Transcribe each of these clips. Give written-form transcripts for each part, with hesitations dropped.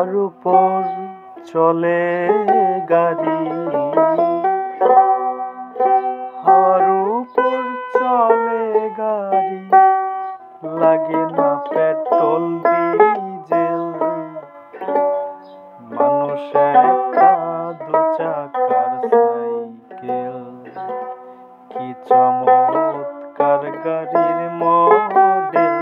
হাওয়ার উপর চলে গাড়ি, হাওয়ার উপর চলে গাড়ি, লাগে না পেট্রোল ডিজেল। মানুষ একটা দু চাকার সাইকেল, কি চমৎকার গাড়ির মডেল,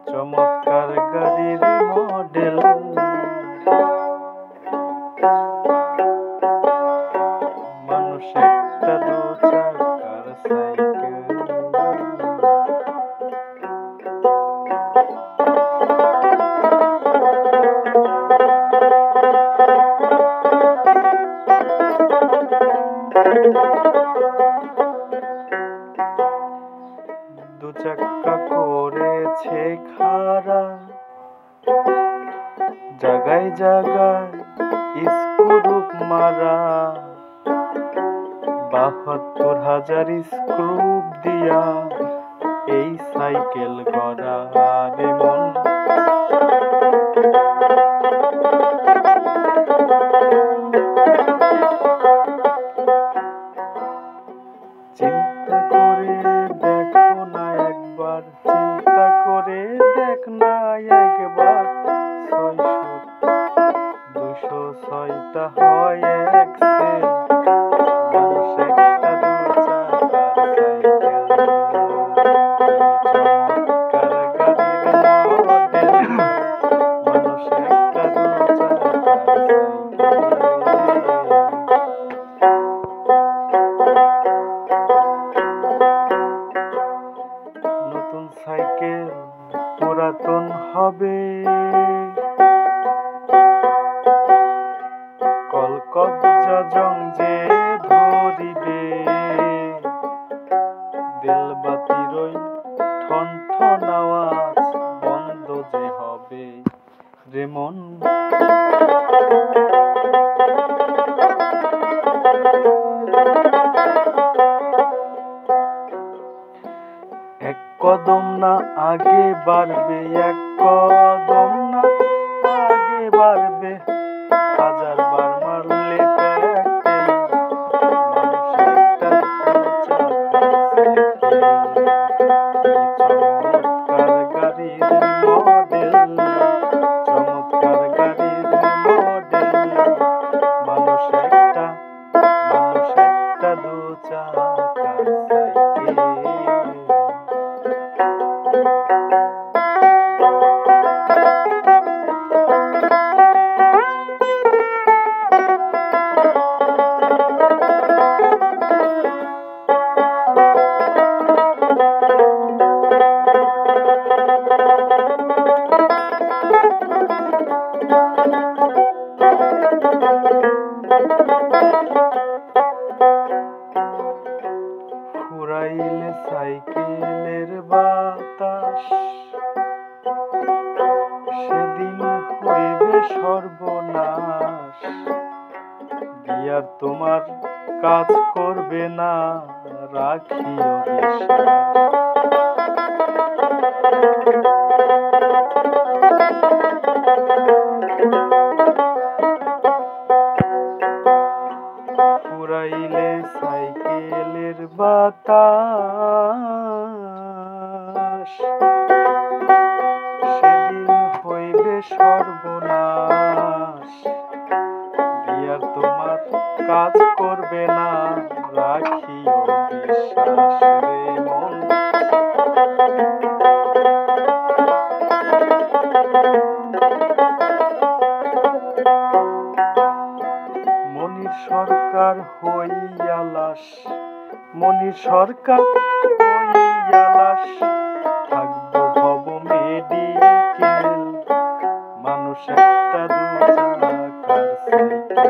চমৎকার গাড়ির মডেল। মানুষ একটা দু চাকার সাইকেল। দু চাকা করেছে খাড়া, জাগায় জাগায় স্ক্রু মারা, ৭২,০০০ স্ক্রু দিয়া এই সাইকেল গড়া। রে মন চিন্তা করে দেখো না একবার, চিন্তা করে দেখ না একবার, ৬০০-২০৬টা হয় এক্সেল। মানুষ একটা দু চাকার সাইকেল, চমৎকার গাড়ির মডেল। মানুষ একটা দু চাকার সাইকেল। নতুন সাইকেল পুরাতন হবে, কলকব্জা জং যে ধরিবে, দেলবাতির ওই ঠন ঠন আওয়াজ বন্ধ যে হবে। রে মন এক কদম না আগে বাড়বে, এক কদম না আগে বাড়বে, ১০০০ বার মারলে পেটেল। মানুষ একটা দু চাকার সাইকেল, কি চমৎকার গাড়ির মডেল, চমৎকার গাড়ির মডেল। মানুষ একটা দু চাকার সাইকেল। ফুরাইলে সাইকেলের বাতাস, সেদিন হইবে সর্বনাশ। গিয়ার তোমার কাজ করবে না, রাখিও বিশ্বাস। ফুরাইলে সাইকেলের বাতাস, সেদিন হইবে সর্বনাশ। গিয়ার তোমার কাজ করবে না, রাখিও বিশ্বাস। রে মন মনির সরকার হইয়া লাশ, মনির সরকার হইয়া লাশ, থাকবো ভব মেডিকেল। মানুষ একটা দু চাকার সাইকেল,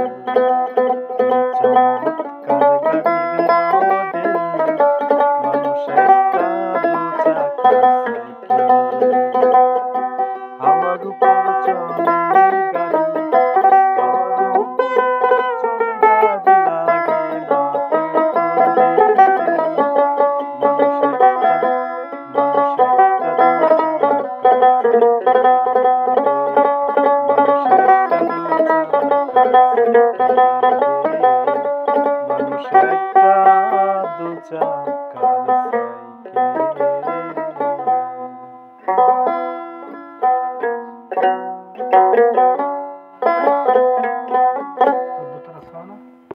কি চমৎকার গাড়ির মডেল। মানুষ একটা দু চাকার সাইকেল, হাওয়ার উপর চলে গাড়ি, হাওয়ার উপর চলে গাড়ি, লাগে না পেট্রোল ডিজেল। মানুষ একটা দু চাকার সাইকেল। মানুষ একটা দু চাকার সাইকেল।